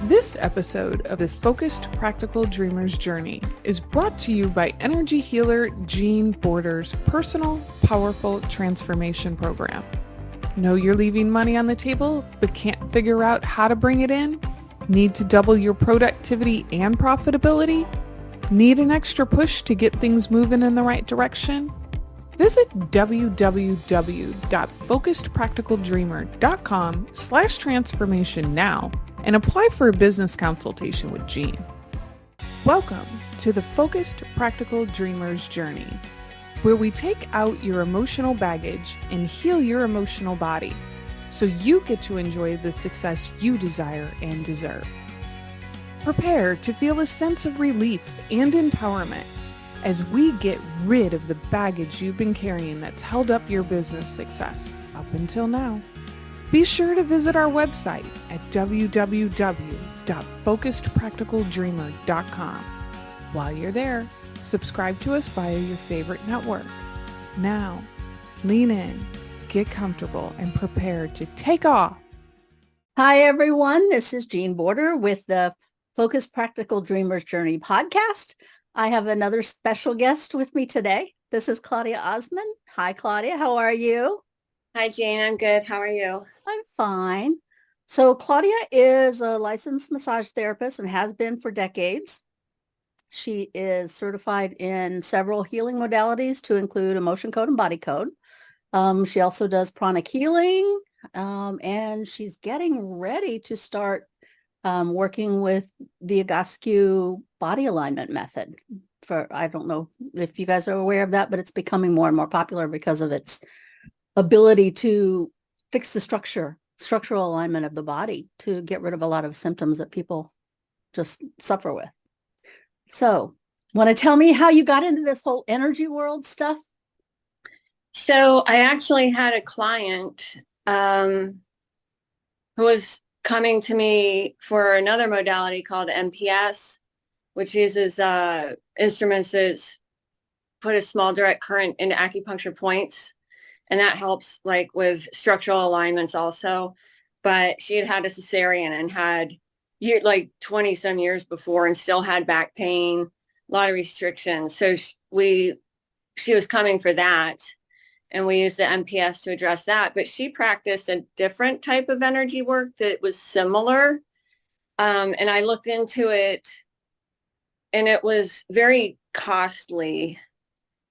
This episode of this Focused Practical Dreamer's Journey is brought to you by energy healer Jean Border's personal, powerful transformation program. Know you're leaving money on the table but can't figure out how to bring it in? Need to double your productivity and profitability? Need an extra push to get things moving in the right direction? Visit www.focusedpracticaldreamer.com/transformation now and apply for a business consultation with Jean. Welcome to the Focused Practical Dreamer's Journey, where we take out your emotional baggage and heal your emotional body so you get to enjoy the success you desire and deserve. Prepare to feel a sense of relief and empowerment as we get rid of the baggage you've been carrying that's held up your business success up until now. Be sure to visit our website at www.focusedpracticaldreamer.com. While you're there, subscribe to us via your favorite network. Now, lean in, get comfortable, and prepare to take off. Hi, everyone. This is Jean Border with the Focused Practical Dreamer's Journey podcast. I have another special guest with me today. This is Claudia Osman. Hi, Claudia. How are you? Hi, Jane. I'm good. How are you? I'm fine. So Claudia is a licensed massage therapist and has been for decades. She is certified in several healing modalities to include emotion code and body code. She also does pranic healing, and she's getting ready to start working with the Egoscue body alignment method. I don't know if you guys are aware of that, but it's becoming more and more popular because of its ability to fix the structural alignment of the body to get rid of a lot of symptoms that people just suffer with. So, want to tell me how you got into this whole energy world stuff? So I actually had a client who was coming to me for another modality called MPS, which uses instruments that put a small direct current into acupuncture points. And that helps like with structural alignments also. But she had had a cesarean and had like 20 some years before and still had back pain, a lot of restrictions. So she was coming for that. And we used the MPS to address that. But she practiced a different type of energy work that was similar. And I looked into it, and it was very costly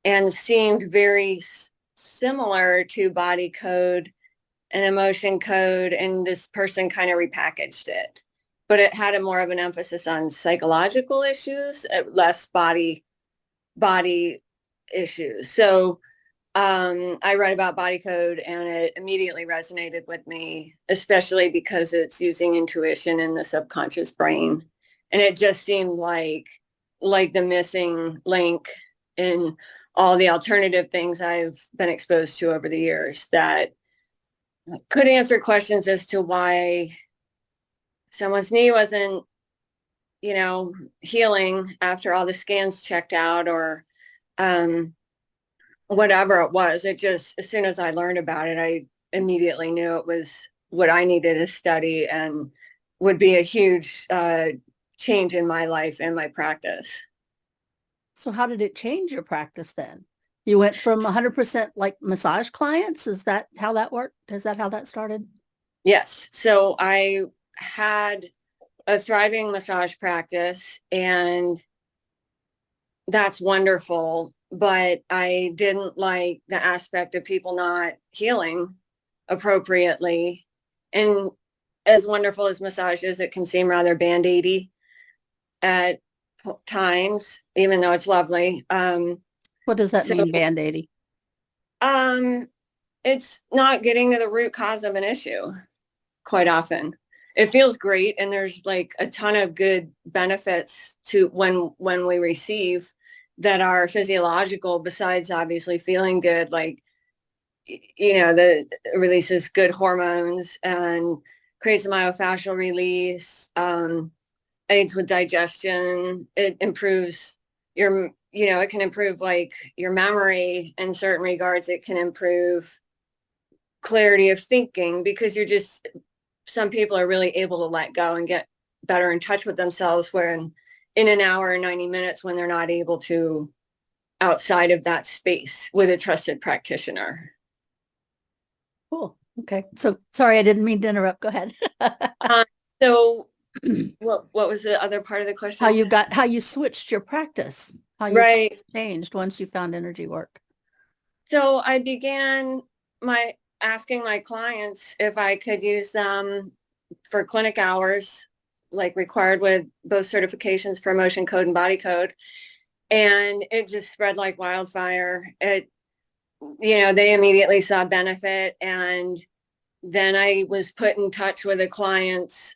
and seemed very similar to body code and emotion code. And this person kind of repackaged it. But it had more of an emphasis on psychological issues, less body issues. So I read about body code, and it immediately resonated with me, especially because it's using intuition in the subconscious brain. And it just seemed like the missing link in all the alternative things I've been exposed to over the years that could answer questions as to why someone's knee wasn't, healing after all the scans checked out, or whatever it was. It just, as soon as I learned about it, I immediately knew it was what I needed to study and would be a huge change in my life and my practice. So how did it change your practice then? You went from 100% like massage clients? Is that how that worked? Is that how that started? Yes. So I had a thriving massage practice, and that's wonderful. But I didn't like the aspect of people not healing appropriately. And as wonderful as massage is, it can seem rather band-aidy at times, even though it's lovely. What does that mean, band-aidy? It's not getting to the root cause of an issue quite often. It feels great, and there's like a ton of good benefits to when we receive that are physiological, besides obviously feeling good, like, the releases good hormones and creates a myofascial release, aids with digestion. It improves it can improve like your memory in certain regards. It can improve clarity of thinking because some people are really able to let go and get better in touch with themselves when in an hour or 90 minutes when they're not able to outside of that space with a trusted practitioner. Cool. Okay. So sorry, I didn't mean to interrupt. Go ahead. So what was the other part of the question? How you switched your practice, how your Right. practice changed once you found energy work. So I began asking my clients if I could use them for clinic hours, like required with both certifications for emotion code and body code. And it just spread like wildfire. They immediately saw benefit. And then I was put in touch with a client's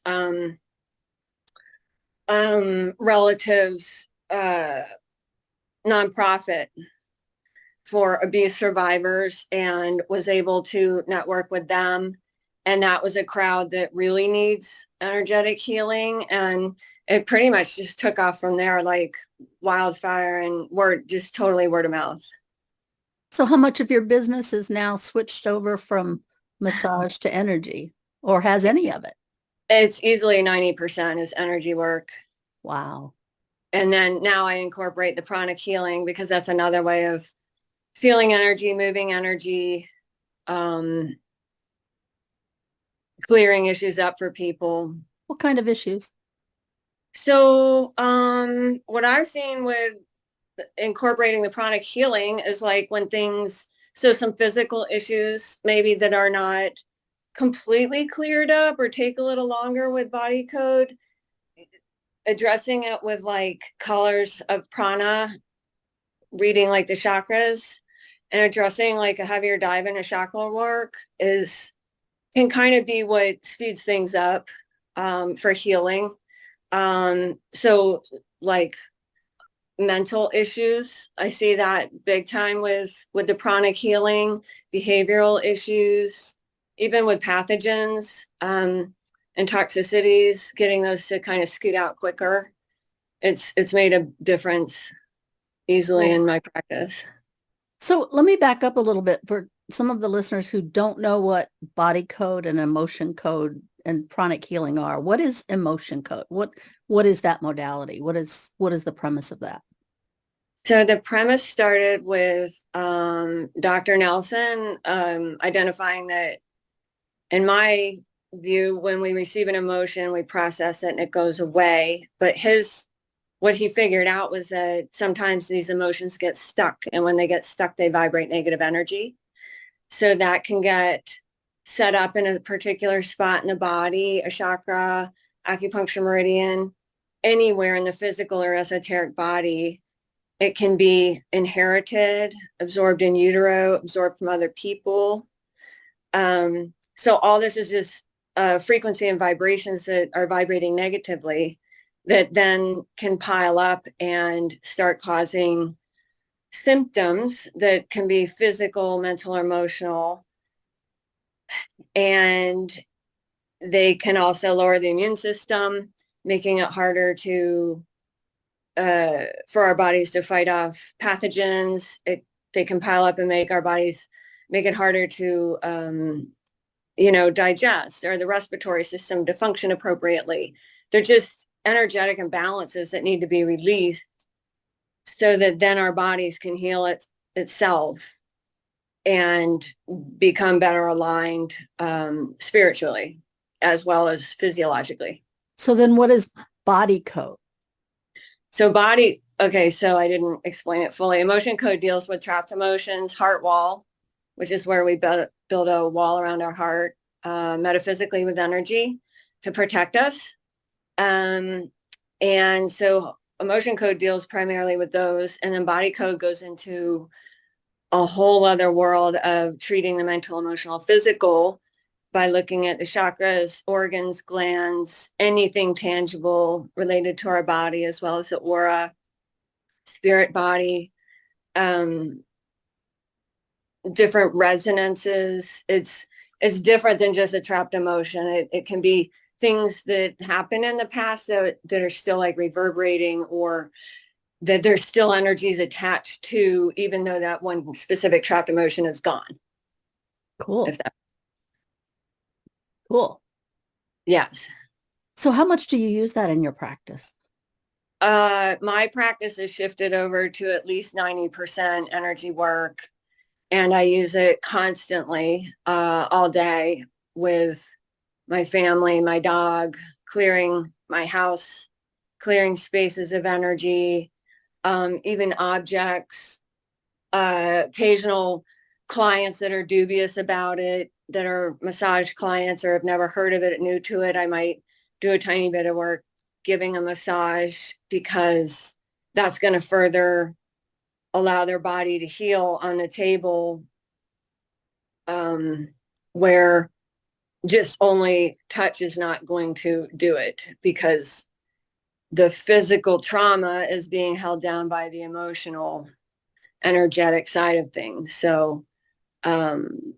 relatives nonprofit for abuse survivors and was able to network with them. And that was a crowd that really needs energetic healing. And it pretty much just took off from there like wildfire, and just totally word of mouth. So how much of your business is now switched over from massage to energy, or has any of it? It's easily 90% is energy work. Wow. And then now I incorporate the pranic healing because that's another way of feeling energy, moving energy, clearing issues up for people. What kind of issues? So what I've seen with incorporating the pranic healing is like when some physical issues maybe that are not completely cleared up or take a little longer with body code, addressing it with like colors of prana, reading like the chakras, and addressing like a heavier dive into chakra work can kind of be what speeds things up for healing. So like mental issues, I see that big time with the pranic healing, behavioral issues, even with pathogens and toxicities, getting those to kind of scoot out quicker. It's made a difference easily in my practice. So let me back up a little bit for some of the listeners who don't know what body code and emotion code and pranic healing are. What is emotion code? What is that modality? What is the premise of that? So the premise started with Dr. Nelson identifying that, in my view, when we receive an emotion, we process it and it goes away. But what he figured out was that sometimes these emotions get stuck, and when they get stuck, they vibrate negative energy. So that can get set up in a particular spot in the body, a chakra, acupuncture meridian, anywhere in the physical or esoteric body. It can be inherited, absorbed in utero, absorbed from other people. So all this is just frequency and vibrations that are vibrating negatively that then can pile up and start causing symptoms that can be physical, mental, or emotional. And they can also lower the immune system, making it harder for our bodies to fight off pathogens. They can pile up and make it harder to, digest, or the respiratory system to function appropriately. They're just energetic imbalances that need to be released so that then our bodies can heal itself and become better aligned spiritually as well as physiologically. So then what is body code? So so I didn't explain it fully. Emotion code deals with trapped emotions, heart wall, which is where we build a wall around our heart, metaphysically with energy to protect us. And so emotion code deals primarily with those. And then body code goes into a whole other world of treating the mental, emotional, physical by looking at the chakras, organs, glands, anything tangible related to our body, as well as the aura, spirit body, different resonances. It's different than just a trapped emotion. It can be things that happened in the past that are still like reverberating, or that there's still energies attached to, even though that one specific trapped emotion is gone. Cool. Cool. Yes. So how much do you use that in your practice? My practice has shifted over to at least 90% energy work, and I use it constantly, all day with my family, my dog, clearing my house, clearing spaces of energy, even objects, occasional clients that are dubious about it, that are massage clients or have never heard of it, new to it. I might do a tiny bit of work giving a massage because that's going to further allow their body to heal on the table, where just only touch is not going to do it, because the physical trauma is being held down by the emotional, energetic side of things. Um,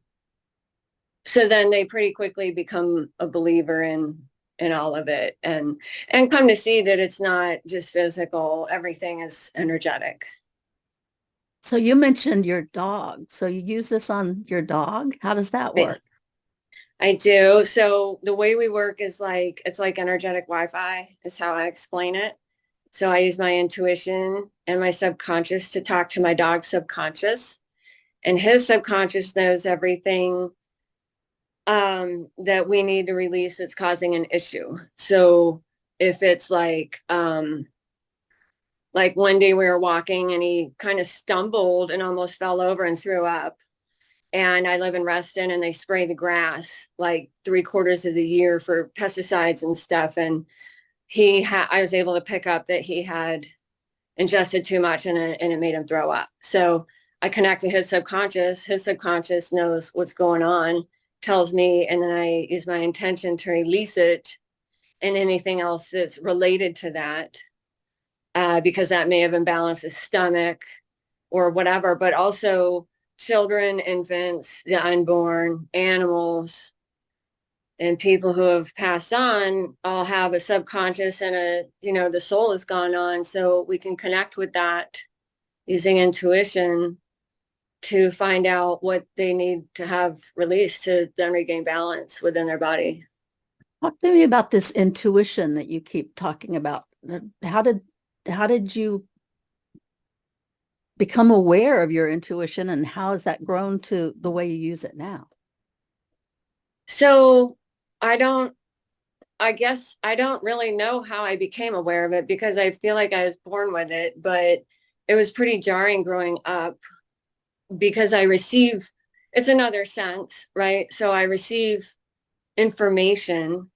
so then they pretty quickly become a believer in all of it, and come to see that it's not just physical, everything is energetic. So you mentioned your dog. So you use this on your dog? How does that work? I do. So the way we work is like, it's like energetic Wi-Fi is how I explain it. So I use my intuition and my subconscious to talk to my dog's subconscious, and his subconscious knows everything that we need to release that's causing an issue. So if it's like one day we were walking and he kind of stumbled and almost fell over and threw up. And I live in Reston, and they spray the grass like 3/4 of the year for pesticides and stuff. And I was able to pick up that he had ingested too much, and it made him throw up. So I connect to his subconscious. His subconscious knows what's going on, tells me, and then I use my intention to release it and anything else that's related to that, because that may have imbalanced his stomach or whatever, but also children, infants, the unborn, animals, and people who have passed on all have a subconscious, and the soul has gone on. So we can connect with that using intuition to find out what they need to have released to then regain balance within their body. Talk to me about this intuition that you keep talking about. How did you become aware of your intuition, and how has that grown to the way you use it now? So I guess I don't really know how I became aware of it, because I feel like I was born with it, but it was pretty jarring growing up, because it's another sense, right? So I receive information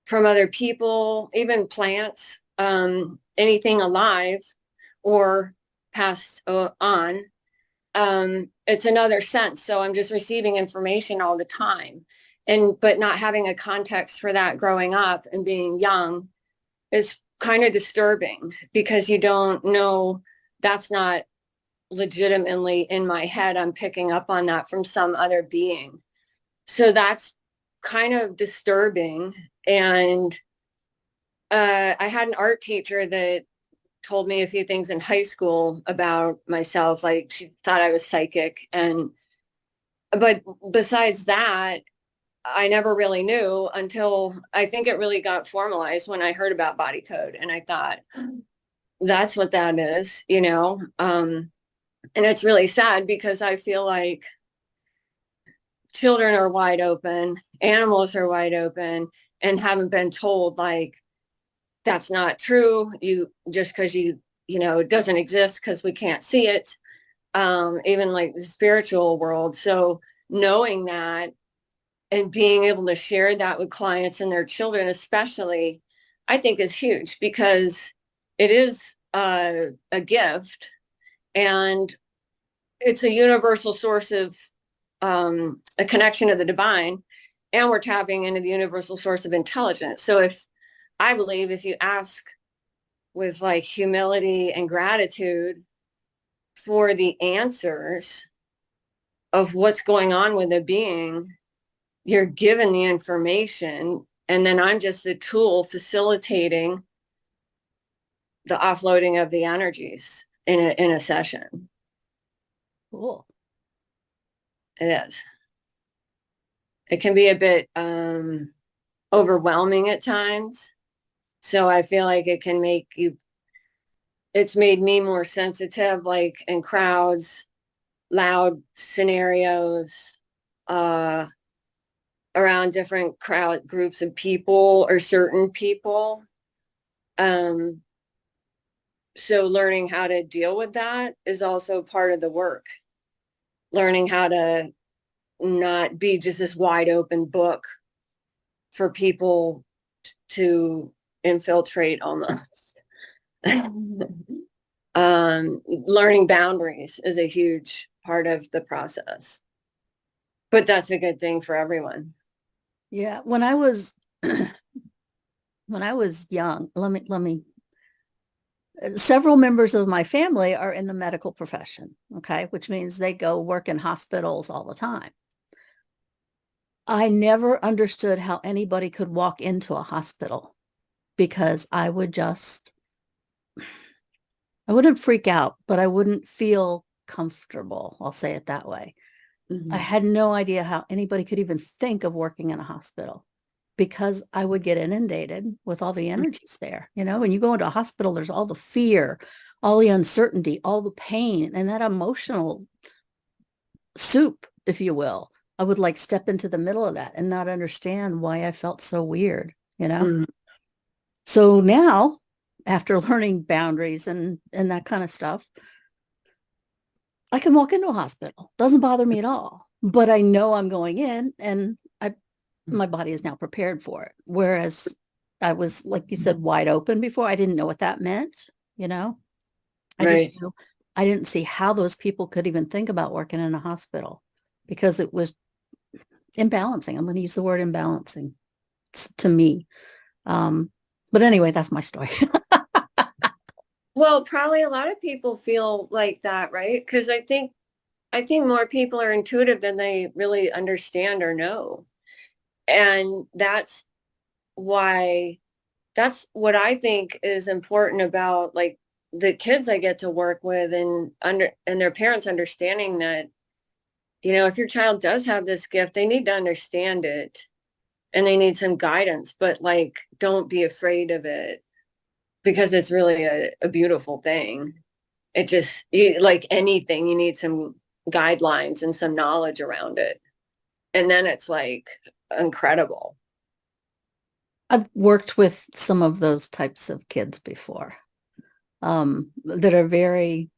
from other people, even plants, anything alive or passed on. It's another sense. So I'm just receiving information all the time. But not having a context for that growing up and being young is kind of disturbing, because you don't know, that's not legitimately in my head. I'm picking up on that from some other being. So that's kind of disturbing. And I had an art teacher that told me a few things in high school about myself. Like, she thought I was psychic. But besides that, I never really knew until I think it really got formalized when I heard about body code. And I thought, that's what that is. And it's really sad, because I feel like children are wide open, animals are wide open, and haven't been told, like, that's not true. You just because it doesn't exist because we can't see it. Even like the spiritual world. So knowing that and being able to share that with clients and their children, especially, I think is huge, because it is a gift, and it's a universal source of a connection to the divine, and we're tapping into the universal source of intelligence. So I believe if you ask with like humility and gratitude for the answers of what's going on with a being, you're given the information, and then I'm just the tool facilitating the offloading of the energies in a session. Cool. It is. It can be a bit overwhelming at times. So I feel like it can make you, it's made me more sensitive, like in crowds, loud scenarios, around different crowd groups of people or certain people. Um, so learning how to deal with that is also part of the work. Learning how to not be just this wide open book for people to infiltrate almost. Learning boundaries is a huge part of the process, but that's a good thing for everyone. Yeah. When I was young, let me several members of my family are in the medical profession, okay, which means they go work in hospitals all the time. I never understood how anybody could walk into a hospital because I wouldn't freak out, but I wouldn't feel comfortable. I'll say it that way. Mm-hmm. I had no idea how anybody could even think of working in a hospital because I would get inundated with all the energies there. You know, when you go into a hospital, there's all the fear, all the uncertainty, all the pain, and that emotional soup, if you will. I would like step into the middle of that and not understand why I felt so weird, you know? Mm-hmm. So now, after learning boundaries and that kind of stuff, I can walk into a hospital. Doesn't bother me at all. But I know I'm going in and my body is now prepared for it. Whereas I was, like you said, wide open before. I didn't know what that meant, you know? I just Right. knew I didn't see how those people could even think about working in a hospital because it was imbalancing. I'm going to use the word imbalancing to me. But anyway, that's my story. Well, probably a lot of people feel like that, right? Because I think more people are intuitive than they really understand or know. And why that's what I think is important about like the kids I get to work with and their parents understanding that, you know, if your child does have this gift, they need to understand it and they need some guidance, but like don't be afraid of it because it's really a beautiful thing. It just like anything, you need some guidelines and some knowledge around it. And then it's like incredible. I've worked with some of those types of kids before that are very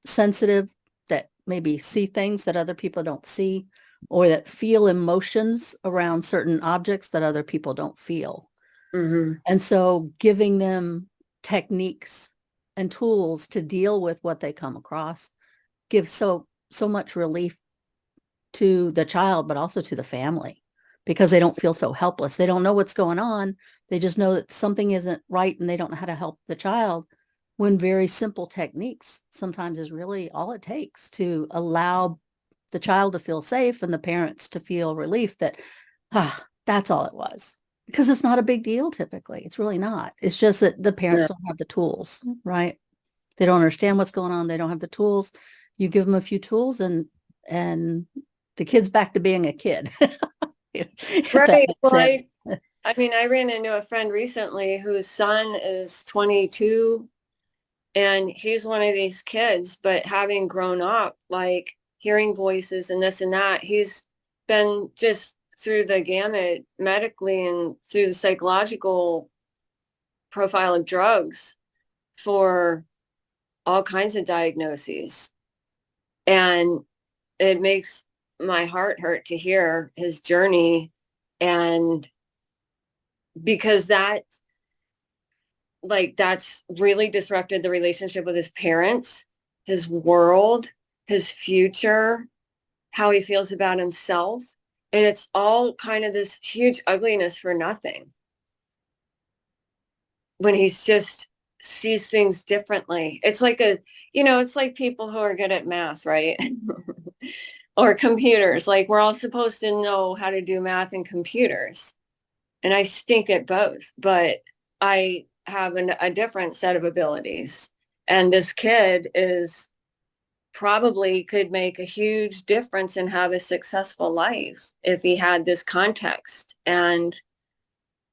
sensitive, that maybe see things that other people don't see, or that feel emotions around certain objects that other people don't feel. Mm-hmm. And so giving them techniques and tools to deal with what they come across gives so much relief to the child, but also to the family because they don't feel so helpless. They don't know what's going on. They just know that something isn't right and they don't know how to help the child when very simple techniques sometimes is really all it takes to allow the child to feel safe and the parents to feel relief that, that's all it was. Because it's not a big deal typically. It's really not. It's just that the parents Yeah. don't have the tools, right? They don't understand what's going on. They don't have the tools. You give them a few tools and the kid's back to being a kid. If that Right. makes Well, sense. I mean, I ran into a friend recently whose son is 22 and he's one of these kids, but having grown up, like hearing voices and this and that, he's been just through the gamut medically and through the psychological profile of drugs for all kinds of diagnoses. And it makes my heart hurt to hear his journey. And because that's really disrupted the relationship with his parents, his world, his future, how he feels about himself. And it's all kind of this huge ugliness for nothing when he's just sees things differently. It's like it's like people who are good at math, right? Or computers. Like we're all supposed to know how to do math and computers. And I stink at both, but I have a different set of abilities. And this kid is probably could make a huge difference and have a successful life if he had this context. And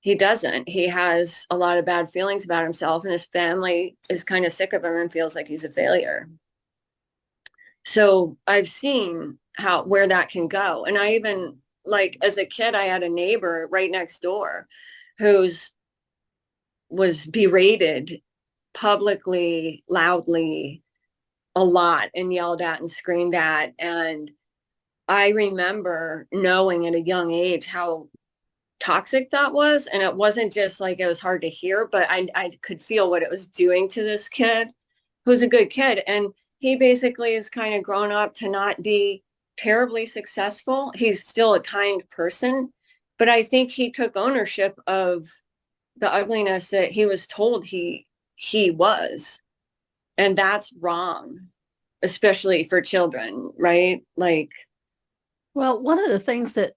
he doesn't. He has a lot of bad feelings about himself, and his family is kind of sick of him and feels like he's a failure. So I've seen where that can go. And I even, like, as a kid, I had a neighbor right next door who's was berated publicly, loudly, a lot, and yelled at and screamed at. And I remember knowing at a young age how toxic that was. And it wasn't just like it was hard to hear, but I could feel what it was doing to this kid who's a good kid. And he basically is kind of grown up to not be terribly successful. He's still a kind person, but I think he took ownership of the ugliness that he was told he was. And that's wrong, especially for children, right? Like, Well, one of the things that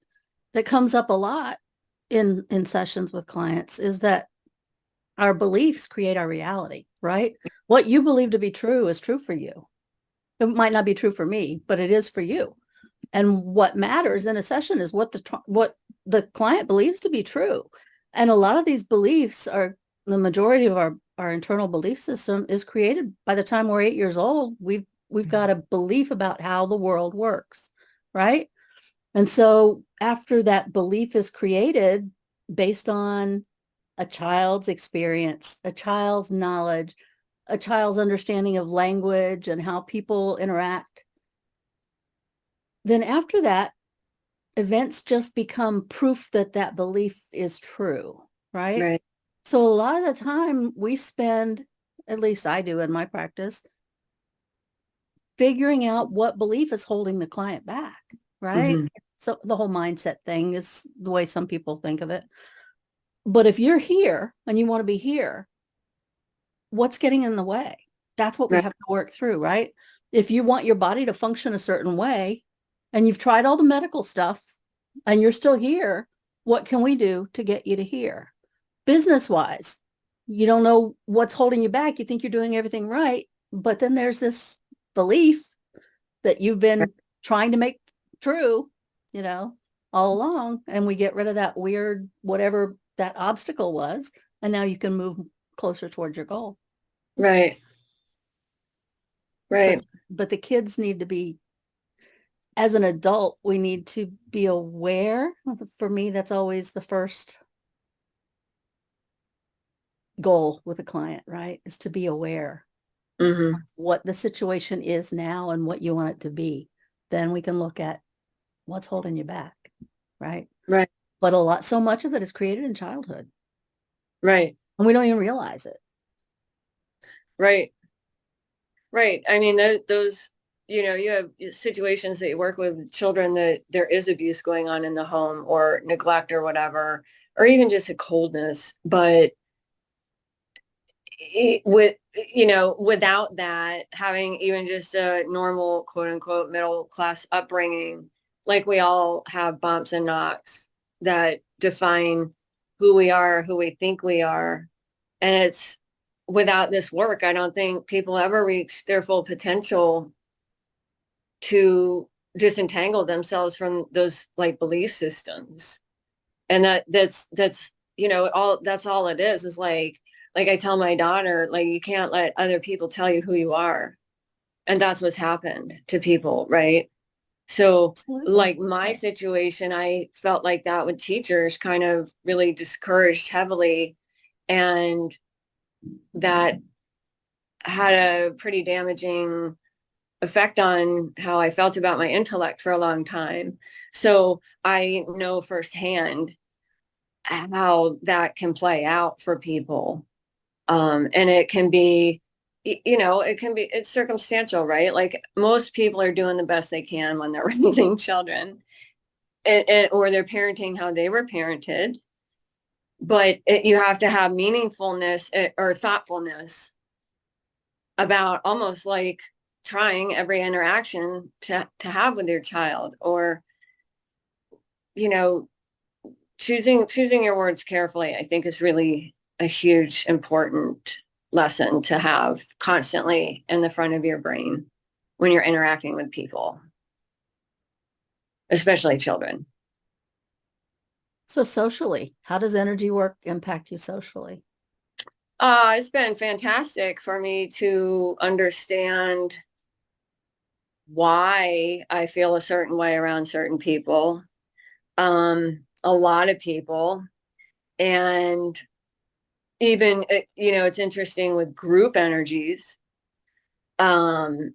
comes up a lot in sessions with clients is that our beliefs create our reality, right? What you believe to be true is true for you. It might not be true for me, but it is for you. And what matters in a session is what the client believes to be true. And a lot of these beliefs are, the majority of our internal belief system is created by the time we're 8 years old. We've got a belief about how the world works, right? And so after that belief is created based on a child's experience, a child's knowledge, a child's understanding of language and how people interact, then after that, events just become proof that that belief is true, right? right. So a lot of the time we spend, at least I do in my practice, figuring out what belief is holding the client back, right? Mm-hmm. So the whole mindset thing is the way some people think of it. But if you're here and you want to be here, what's getting in the way? That's what we Right. have to work through, right? If you want your body to function a certain way and you've tried all the medical stuff and you're still here, what can we do to get you to here? Business-wise, you don't know what's holding you back. You think you're doing everything right, but then there's this belief that you've been trying to make true, all along, and we get rid of that weird, whatever that obstacle was, and now you can move closer towards your goal. Right. Right. But the kids need to be, as an adult, we need to be aware. For me, that's always the first goal with a client, right? Is to be aware Mm-hmm. of what the situation is now and what you want it to be. Then we can look at what's holding you back, right? Right. But so much of it is created in childhood. Right. And we don't even realize it. Right. Right. I mean, those, you have situations that you work with children that there is abuse going on in the home or neglect or whatever, or even just a coldness. But without that, having even just a normal, quote unquote, middle class upbringing, like we all have bumps and knocks that define who we are, who we think we are. And it's without this work, I don't think people ever reach their full potential to disentangle themselves from those like belief systems. And that's that's all it is like I tell my daughter, like, you can't let other people tell you who you are. And that's what's happened to people, right? So Absolutely. like my situation, I felt like that with teachers kind of really discouraged heavily. And that had a pretty damaging effect on how I felt about my intellect for a long time. So I know firsthand how that can play out for people. And it can be, it's circumstantial, right? Like most people are doing the best they can when they're raising children or they're parenting how they were parented. But you have to have meaningfulness or thoughtfulness about almost like trying every interaction to have with your child, or, choosing your words carefully, I think is really a huge, important lesson to have constantly in the front of your brain when you're interacting with people, especially children. So socially, how does energy work impact you socially? It's been fantastic for me to understand why I feel a certain way around certain people, a lot of people. And even, it's interesting with group energies. Um,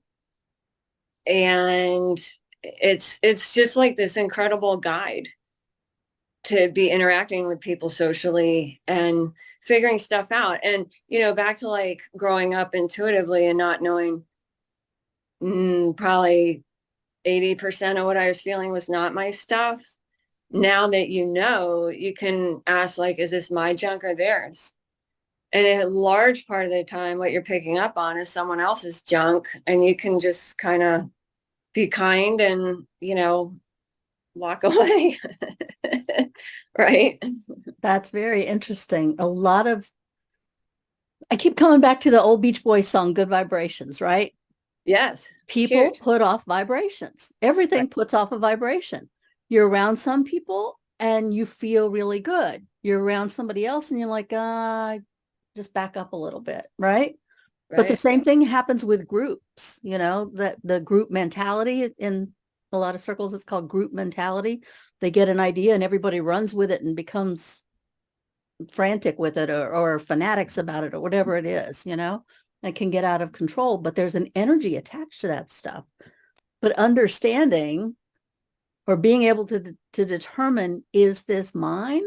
and it's just like this incredible guide to be interacting with people socially and figuring stuff out. And, back to like growing up intuitively and not knowing, probably 80% of what I was feeling was not my stuff. Now that you can ask, like, is this my junk or theirs? And a large part of the time, what you're picking up on is someone else's junk, and you can just kind of be kind and, walk away. Right? That's very interesting. I keep coming back to the old Beach Boys song, Good Vibrations, right? Yes. People Huge. put off vibrations. Everything Right. puts off a vibration. You're around some people and you feel really good. You're around somebody else and you're like, just back up a little bit, right? But the Right. same thing happens with groups, that the group mentality in a lot of circles, it's called group mentality. They get an idea and everybody runs with it and becomes frantic with it or fanatics about it or whatever it is, it can get out of control, but there's an energy attached to that stuff. But understanding or being able to determine, is this mine?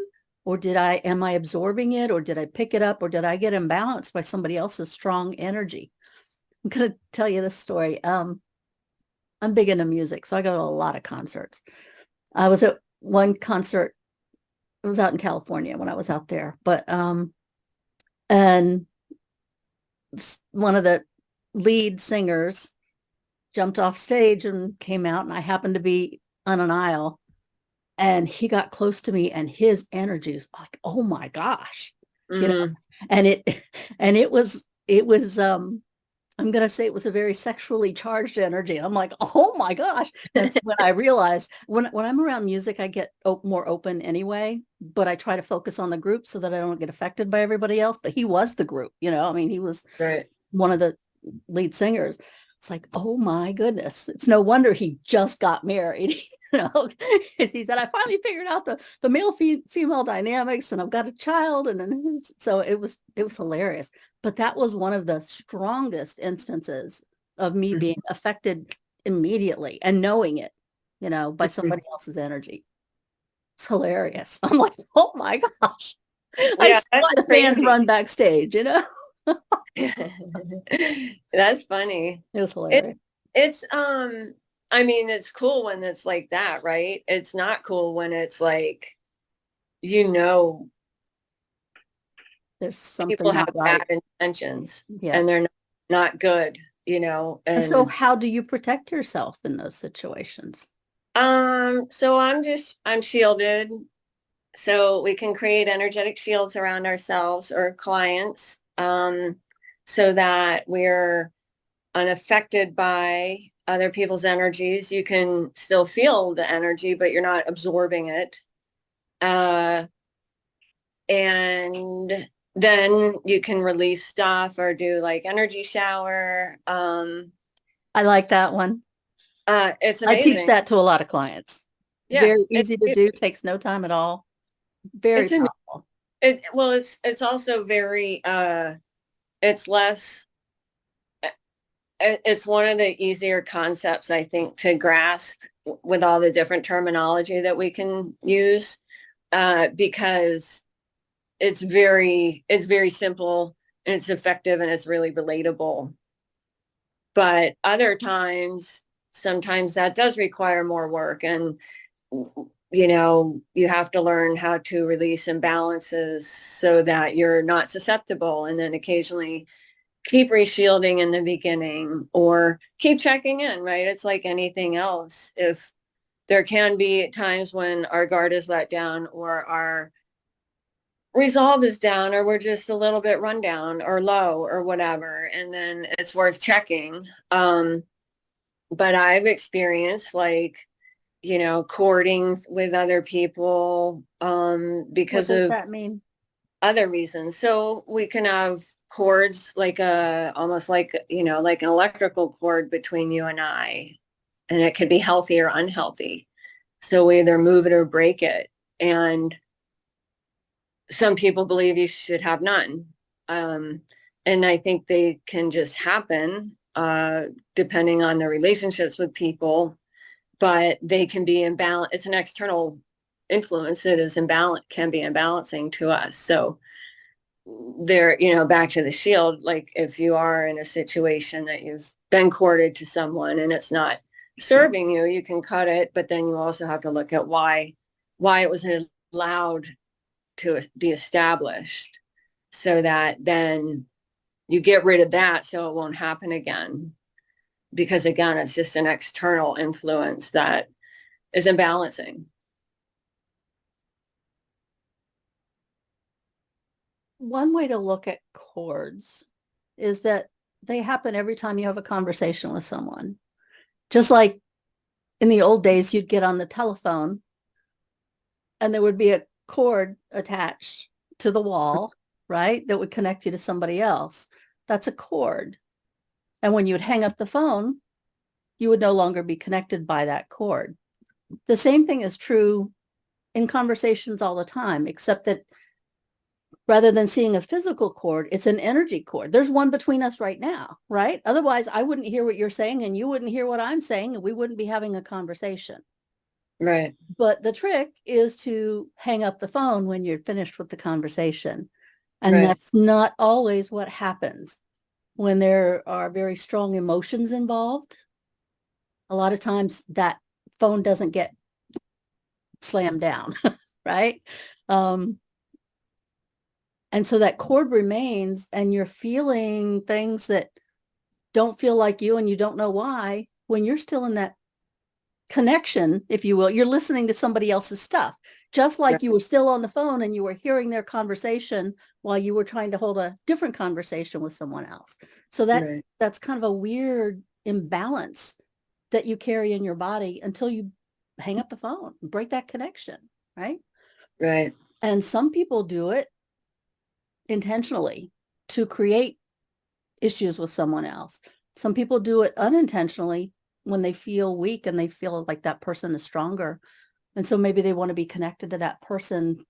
Or am I absorbing it? Or did I pick it up? Or did I get imbalanced by somebody else's strong energy? I'm going to tell you this story. I'm big into music, so I go to a lot of concerts. I was at one concert. It was out in California when I was out there, but and one of the lead singers jumped off stage and came out, and I happened to be on an aisle, and he got close to me, and his energy is like, oh my gosh, Mm-hmm. and it was I'm going to say it was a very sexually charged energy. And I'm like, oh my gosh. That's when I realized when I'm around music, I get more open anyway, but I try to focus on the group so that I don't get affected by everybody else. But he was the group, I mean, he was Right. one of the lead singers. It's like, oh my goodness. It's no wonder he just got married. He said, I finally figured out the male female dynamics, and I've got a child. So it was hilarious. But that was one of the strongest instances of me being affected immediately and knowing it, by somebody else's energy. It's hilarious. I'm like, oh my gosh. I Yeah, see that's my fans crazy. run backstage, That's funny. It was It hilarious. it's I mean, it's cool when it's like that, right? It's not cool when it's like, you know, There's something people have not bad right. intentions Yeah. and they're not good, And so and how do you protect yourself in those situations? so I'm shielded. So we can create energetic shields around ourselves or clients, so that we're unaffected by other people's energies. You can still feel the energy, but you're not absorbing it. Uh, and then you can release stuff or do like energy shower. I like that one. It's I teach amazing. that to a lot of clients. Yeah, Very easy to do, takes no time at all. Very it's a, powerful. well, it's also very, it's less, it's one of the easier concepts, I think, to grasp with all the different terminology that we can use, because it's very simple and it's effective and it's really relatable. But other times, sometimes that does require more work, and you have to learn how to release imbalances so that you're not susceptible, and then occasionally keep reshielding in the beginning or keep checking in, right? It's like anything else. If there can be times when our guard is let down or our resolve is down or we're just a little bit run down or low or whatever, and then it's worth checking. But I've experienced, like, courting with other people, because What does of that mean? other reasons. So we can have cords like almost like, like an electrical cord between you and I, and it could be healthy or unhealthy. So we either move it or break it. And some people believe you should have none. Um, and I think they can just happen, depending on their relationships with people, but they can be imbalanced. It's an external influence that is imbalance, can be imbalancing to us. So there, back to the shield, like if you are in a situation that you've been courted to someone and it's not serving you, you can cut it, but then you also have to look at why it was allowed to be established, so that then you get rid of that so it won't happen again. Because again, it's just an external influence that is imbalancing. One way to look at cords is that they happen every time you have a conversation with someone. Just like in the old days, you'd get on the telephone and there would be a cord attached to the wall, right? That would connect you to somebody else. That's a cord. And when you'd hang up the phone, you would no longer be connected by that cord. The same thing is true in conversations all the time, except that rather than seeing a physical cord, it's an energy cord. There's one between us right now, right? Otherwise, I wouldn't hear what you're saying and you wouldn't hear what I'm saying, and we wouldn't be having a conversation. Right. But the trick is to hang up the phone when you're finished with the conversation. And Right. that's not always what happens when there are very strong emotions involved. A lot of times that phone doesn't get slammed down, right? And so that cord remains, and you're feeling things that don't feel like you, and you don't know why. When you're still in that connection, if you will, you're listening to somebody else's stuff, just like Right. you were still on the phone and you were hearing their conversation while you were trying to hold a different conversation with someone else. So Right. that's kind of a weird imbalance that you carry in your body until you hang up the phone, break that connection, right? Right. And some people do it intentionally to create issues with someone else. Some people do it unintentionally when they feel weak and they feel like that person is stronger. And so maybe they want to be connected to that person.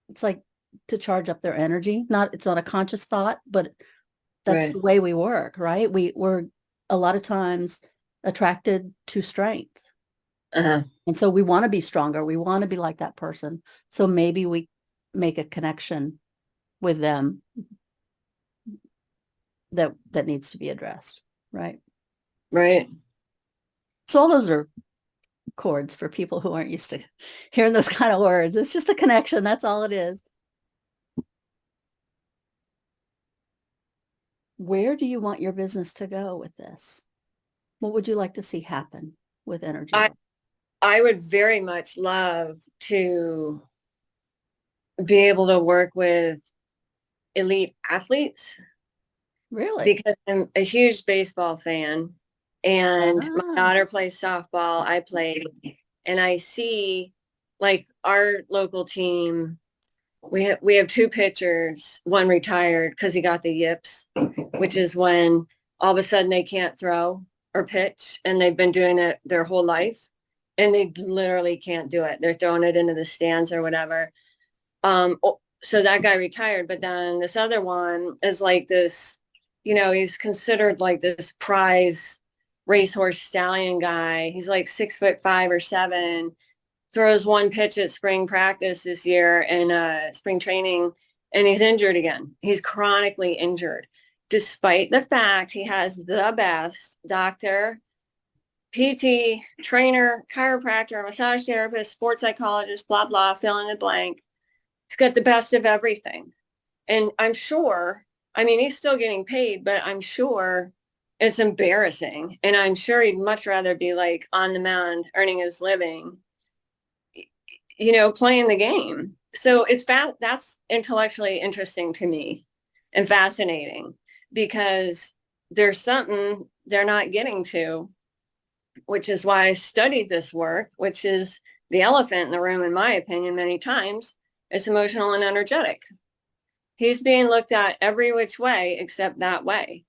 It's like to charge up their energy. It's not a conscious thought, but that's Right. the way we work, right? We're a lot of times attracted to strength. Uh-huh. And so we want to be stronger. We want to be like that person. So maybe we make a connection with them that needs to be addressed, right? Right. So all those are chords for people who aren't used to hearing those kind of words. It's just a connection. That's all it is. Where do you want your business to go with this? What would you like to see happen with energy? I would very much love to be able to work with elite athletes, Really? because I'm a huge baseball fan, and my Ah, daughter plays softball. I play, and I see like our local team. We have two pitchers. One retired because he got the yips, which is when all of a sudden they can't throw or pitch, and they've been doing it their whole life, and they literally can't do it. They're throwing it into the stands or whatever. So that guy retired, but then this other one is like this, he's considered like this prize racehorse stallion guy. He's like 6'5" or 7, throws one pitch at spring practice this year and spring training, and he's injured again. He's chronically injured, despite the fact he has the best doctor, PT, trainer, chiropractor, massage therapist, sports psychologist, blah, blah, fill in the blank. He's got the best of everything. And I'm sure, I mean, he's still getting paid, but I'm sure it's embarrassing. And I'm sure he'd much rather be like on the mound earning his living, playing the game. So that's intellectually interesting to me and fascinating, because there's something they're not getting to which is why I studied this work, which is the elephant in the room, in my opinion, many times. It's emotional and energetic. He's being looked at every which way except that way.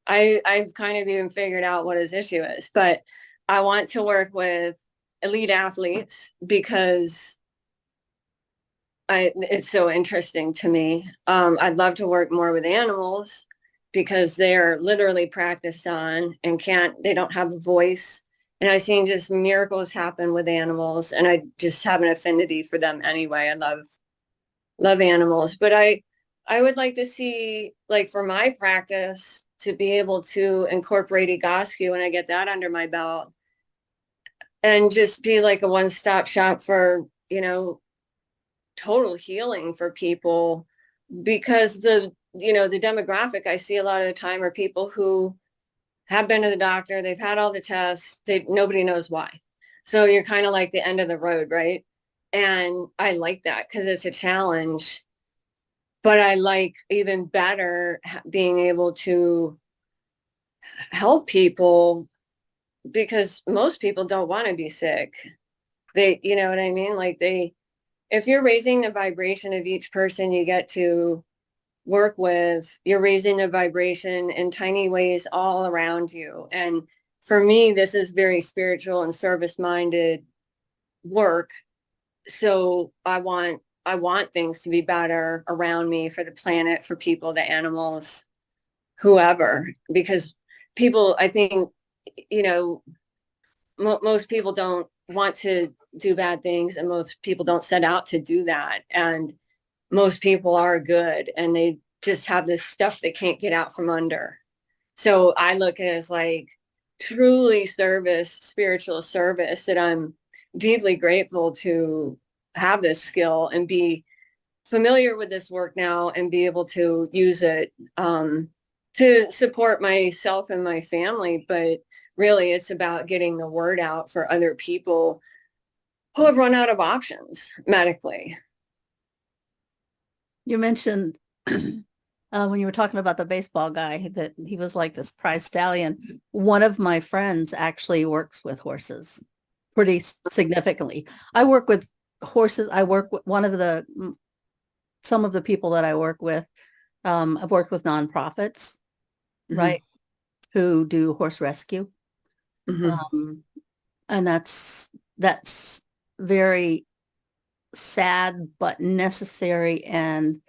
I've kind of even figured out what his issue is, but I want to work with elite athletes because it's so interesting to me. I'd love to work more with animals because they're literally practiced on and they don't have a voice. And I've seen just miracles happen with animals, and I just have an affinity for them anyway. I love animals, but I would like to see, like, for my practice, to be able to incorporate Egoscue when I get that under my belt and just be like a one-stop shop for, total healing for people, because the demographic I see a lot of the time are people who have been to the doctor, they've had all the tests, nobody knows why. So you're kind of like the end of the road, right? And I like that because it's a challenge. But I like even better being able to help people, because most people don't want to be sick. You know what I mean? Like if you're raising the vibration of each person you get to work with, you're raising the vibration in tiny ways all around you. And for me, this is very spiritual and service-minded work. So I want things to be better around me, for the planet, for people, the animals, whoever, because people, I think, most people don't want to do bad things, and most people don't set out to do that. And most people are good, and they just have this stuff they can't get out from under. So I look at it as like truly spiritual service, that I'm deeply grateful to have this skill and be familiar with this work now and be able to use it to support myself and my family. But really, it's about getting the word out for other people who have run out of options medically. You mentioned when you were talking about the baseball guy, that he was like this prize stallion. One of my friends actually works with horses pretty significantly. I work with horses. I work with some of the people that I work with. I've worked with nonprofits, Mm-hmm. right, who do horse rescue. Mm-hmm. And that's very sad, but necessary and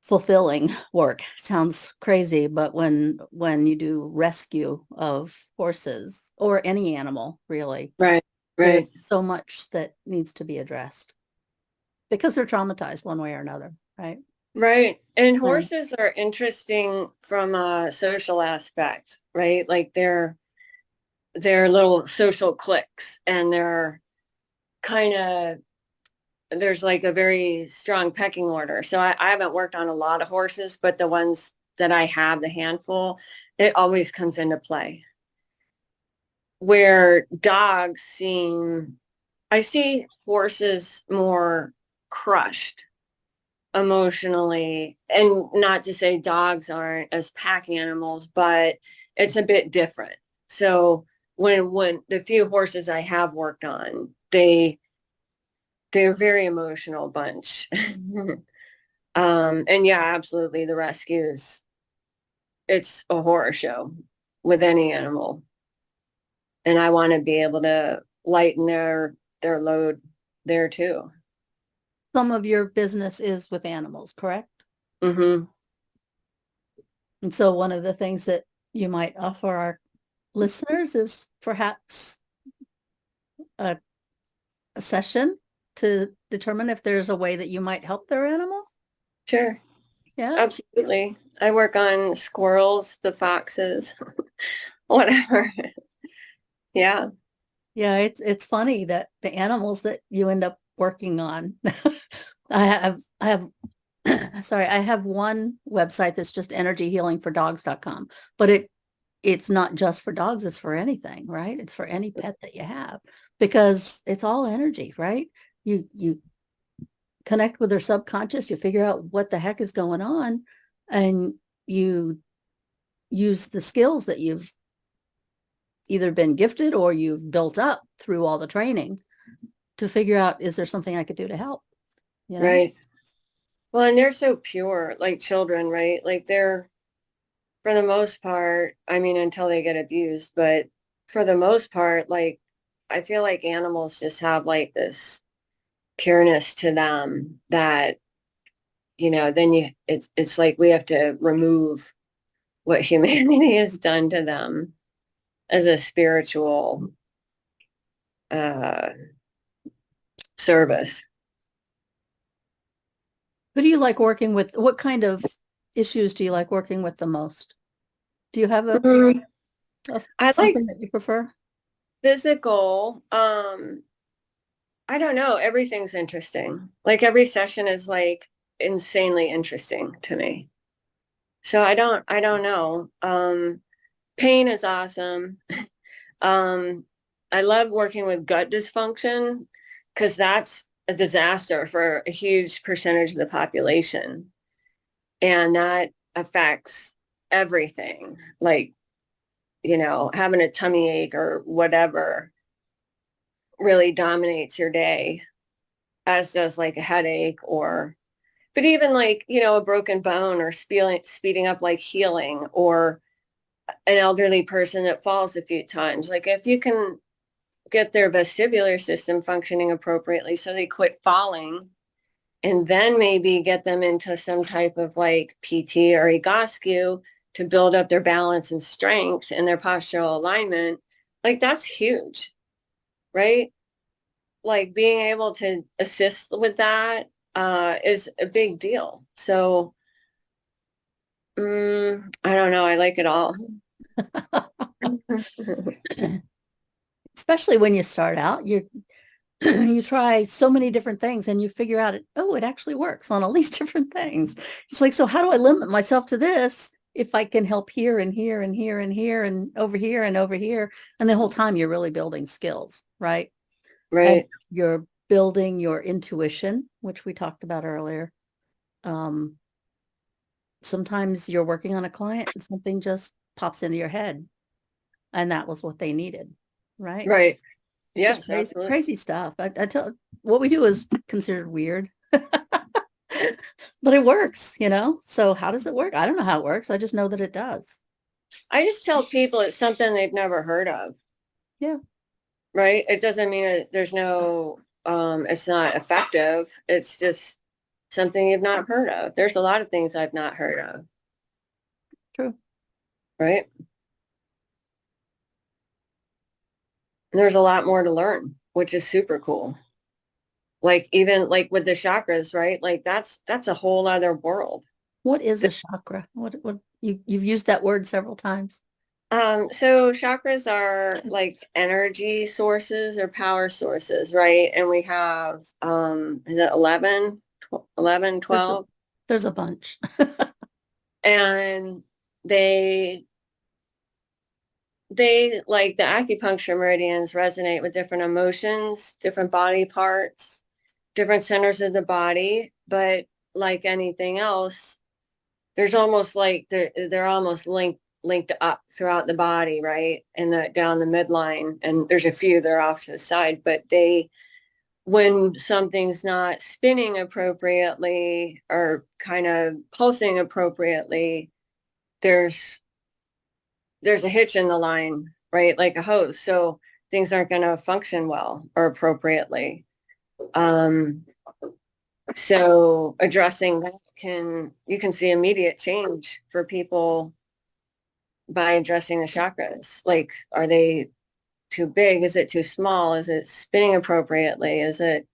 fulfilling work. Sounds crazy, but when you do rescue of horses or any animal, really, Right. there's so much that needs to be addressed because they're traumatized one way or another, right? Right. And horses are interesting from a social aspect, right? Like they're little social cliques, and they're kind of, there's like a very strong pecking order. So I haven't worked on a lot of horses, but the ones that I have, the handful, it always comes into play. Where dogs I see horses more crushed emotionally, and not to say dogs aren't as pack animals, but it's a bit different. So when the few horses I have worked on, they're a very emotional bunch. And yeah, absolutely, the rescues, it's a horror show with any animal, and I want to be able to lighten their load there too. Some of your business is with animals, correct? Mm-hmm. And so one of the things that you might offer our listeners is perhaps a session to determine if there's a way that you might help their animal. Sure. Yeah, Absolutely. I work on squirrels, the foxes, whatever. Yeah. Yeah, it's funny that the animals that you end up working on. I have sorry, I have one website that's just energyhealingfordogs.com, but it's not just for dogs, it's for anything, right? It's for any pet that you have, because it's all energy, right? You connect with their subconscious, you figure out what the heck is going on, and you use the skills that you've either been gifted or you've built up through all the training to figure out, is there something I could do to help? You know? Right. Well, and they're so pure, like children, right? Like they're, for the most part, I mean, until they get abused, but for the most part, like I feel like animals just have like this pureness to them that, then it's like we have to remove what humanity has done to them as a spiritual uh service. Who do you like working with? What kind of issues do you like working with the most? Do you have I like something that you prefer? physical. I don't know. Everything's interesting. Like every session is like insanely interesting to me. So I don't know. Pain is awesome. Um, I love working with gut dysfunction because that's a disaster for a huge percentage of the population. And that affects everything, like, having a tummy ache or whatever really dominates your day, as does like a headache but even like, a broken bone or speeding up like healing, or an elderly person that falls a few times. Like if you can get their vestibular system functioning appropriately so they quit falling, and then maybe get them into some type of like PT or Egoscue to build up their balance and strength and their postural alignment, like that's huge, right? Like being able to assist with that is a big deal. So I don't know. I like it all. Especially when you start out, you try so many different things and you figure out it actually works on all these different things. It's like, so how do I limit myself to this if I can help here and here and here and here and over here and over here? And the whole time you're really building skills, right? And Right. you're building your intuition, which we talked about earlier. Sometimes you're working on a client and something just pops into your head, and that was what they needed, right? Right. It's just Yes, crazy, absolutely. crazy stuff. I tell what we do is considered weird, but it works, So how does it work? I don't know how it works. I just know that it does. I just tell people it's something they've never heard of. Yeah. Right. It doesn't mean there's no, it's not effective. It's just something you've not heard of. There's a lot of things I've not heard of. True. Right. And there's a lot more to learn, which is super cool. Like even like with the chakras, right? Like that's a whole other world. What is a chakra? What you've used that word several times. So chakras are like energy sources or power sources, right? And we have is it 11, 12? There's a bunch. And they like the acupuncture meridians resonate with different emotions, different body parts, different centers of the body. But like anything else, there's almost like they're almost linked up throughout the body, right? And down the midline. And there's a few that are off to the side, but when something's not spinning appropriately or kind of pulsing appropriately, there's a hitch in the line, right? Like a hose. So things aren't going to function well or appropriately. So addressing that you can see immediate change for people by addressing the chakras. Like, are they too big? Is it too small? Is it spinning appropriately? Is it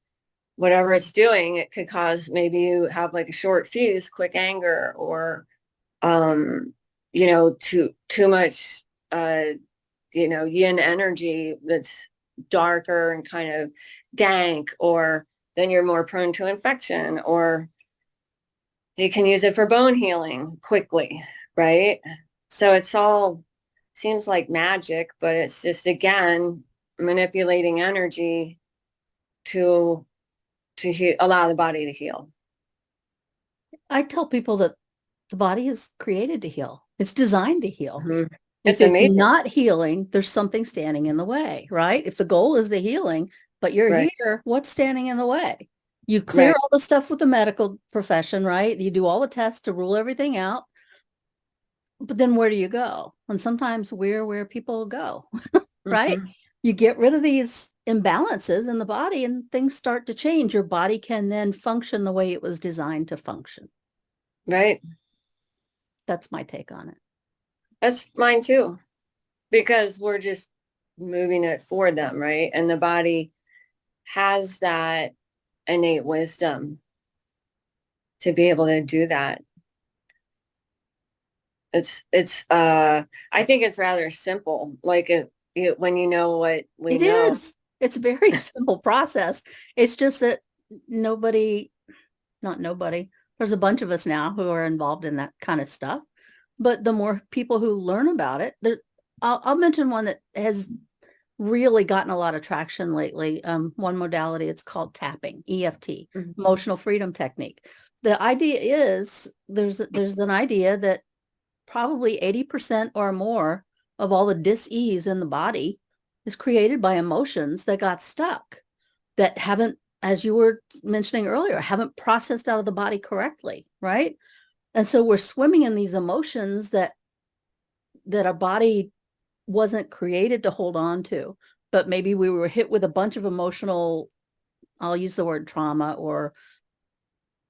whatever it's doing? It could cause, maybe you have like a short fuse, quick anger, or too much yin energy that's darker and kind of dank, or then you're more prone to infection, or you can use it for bone healing quickly, right? So it's all seems like magic, but it's just, again, manipulating energy to allow the body to heal. I tell people that the body is created to heal. It's designed to heal. Mm-hmm. If It's it's amazing. not healing, there's something standing in the way, right? If the goal is the healing, but you're Right. here, what's standing in the way? You clear Right. all the stuff with the medical profession, right? You do all the tests to rule everything out. But then where do you go? And sometimes we're where people go, right? Mhm. You get rid of these imbalances in the body and things start to change. Your body can then function the way it was designed to function. Right. That's my take on it. That's mine too, because we're just moving it for them, right? And the body has that innate wisdom to be able to do that. I think it's rather simple. Like when you know what we It know. is. It's a very simple process. It's just that nobody, not nobody, there's a bunch of us now who are involved in that kind of stuff. But the more people who learn about it, I'll mention one that has really gotten a lot of traction lately. One modality, it's called tapping, EFT, Mhm. emotional freedom technique. The idea is there's an idea that probably 80% or more of all the dis-ease in the body is created by emotions that got stuck, that haven't, as you were mentioning earlier, haven't processed out of the body correctly, right? And so we're swimming in these emotions that our body wasn't created to hold on to, but maybe we were hit with a bunch of emotional, I'll use the word trauma or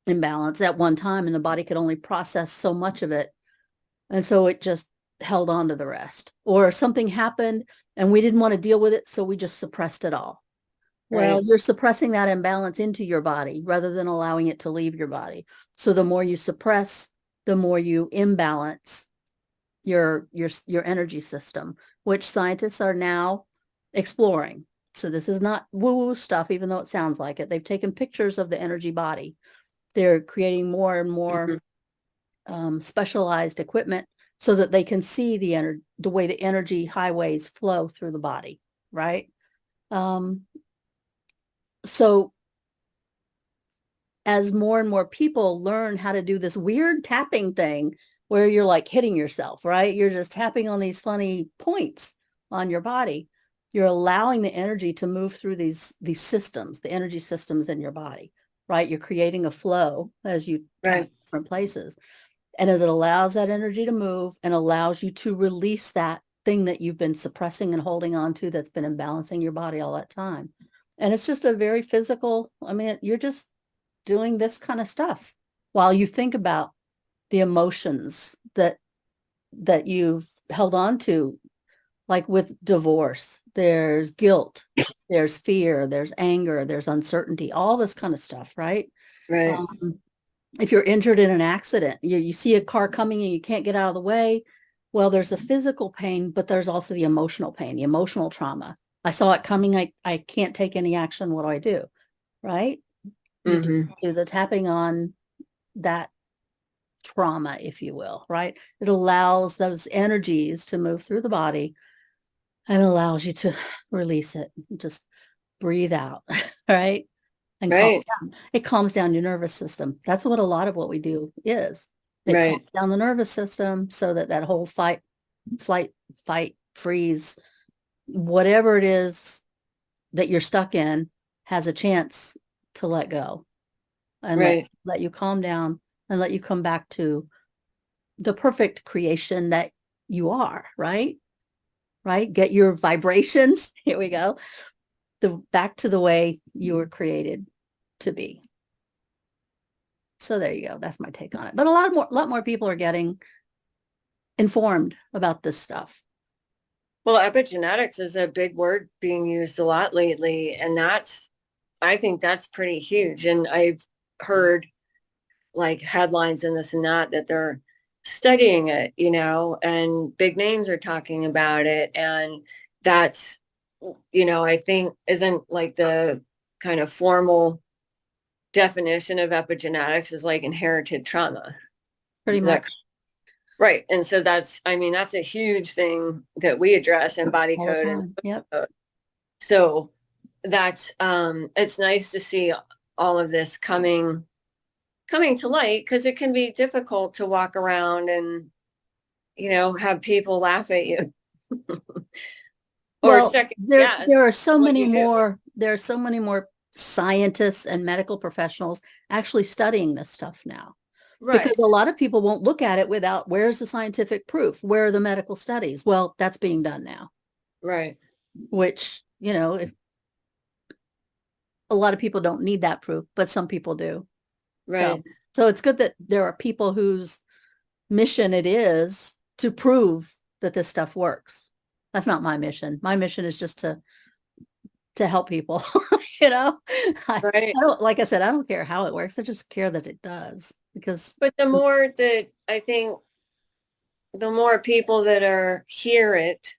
imbalance at one time, and the body could only process so much of it. And so it just held on to the rest. Or something happened and we didn't want to deal with it, so we just suppressed it all. Well, Right. you're suppressing that imbalance into your body rather than allowing it to leave your body. So the more you suppress, the more you imbalance your energy system, which scientists are now exploring. So this is not woo-woo stuff, even though it sounds like it. They've taken pictures of the energy body. They're creating more and more specialized equipment so that they can see the way the energy highways flow through the body, right? So as more and more people learn how to do this weird tapping thing where you're like hitting yourself, right? You're just tapping on these funny points on your body. You're allowing the energy to move through these systems, the energy systems in your body, right? You're creating a flow as you tap different places. And it allows that energy to move and allows you to release that thing that you've been suppressing and holding on to that's been imbalancing your body all that time. And it's just a very physical, I mean, you're just doing this kind of stuff while you think about the emotions that you've held on to, like with divorce. There's guilt, there's fear, there's anger, there's uncertainty, all this kind of stuff, right? Right. If you're injured in an accident, you see a car coming and you can't get out of the way. Well, there's the physical pain, but there's also the emotional pain, the emotional trauma. I saw it coming. I can't take any action. What do I do? Right? You Mm-hmm. do the tapping on that trauma, if you will, right? It allows those energies to move through the body and allows you to release it. Just breathe out, right? And calm Right. down. It calms down your nervous system. That's what a lot of what we do is. It Right. calms down the nervous system so that that whole flight, freeze, whatever it is that you're stuck in has a chance to let go and Right. let you calm down and let you come back to the perfect creation that you are, right? Right? Get your vibrations. Here we go. Back to the way you were created to be. So there you go. That's my take on it. But a lot more people are getting informed about this stuff. Well, epigenetics is a big word being used a lot lately, and I think that's pretty huge. And I've heard like headlines and this and that they're studying it, and big names are talking about it. And that's, I think isn't like the kind of formal definition of epigenetics is like inherited trauma. Pretty much Right. And so that's a huge thing that we address in body all the code. time. Yep. So that's, it's nice to see all of this coming to light, because it can be difficult to walk around and have people laugh at you. Or Well, second there guess there are so what many you do. more, there are so many more scientists and medical professionals actually studying this stuff now. Right, Because a lot of people won't look at it without, where's the scientific proof? Where are the medical studies? Well, that's being done now, right, which, if a lot of people don't need that proof, but some people do. So, right. so it's good that there are people whose mission it is to prove that this stuff works. That's not my mission. My mission is just to help people. I Right. don't, like I said, I don't care how it works. I just care that it does, because But the more that I think, the more people that hear it,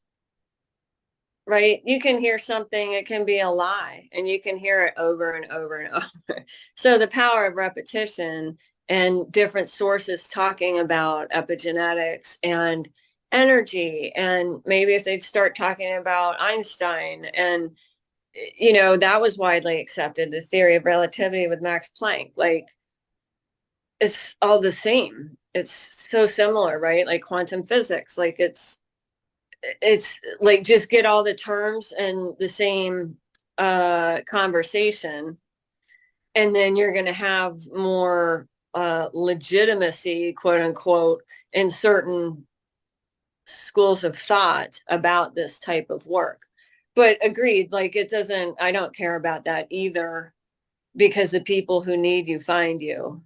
right? You can hear something, it can be a lie, and you can hear it over and over and over. So the power of repetition and different sources talking about epigenetics and energy, and maybe if they'd start talking about Einstein, and that was widely accepted, the theory of relativity with Max Planck, like it's all the same. It's so similar, right? Like quantum physics, like it's like just get all the terms and the same conversation, and then you're going to have more legitimacy, quote unquote, in certain schools of thought about this type of work. But agreed, like I don't care about that either, because the people who need you find you.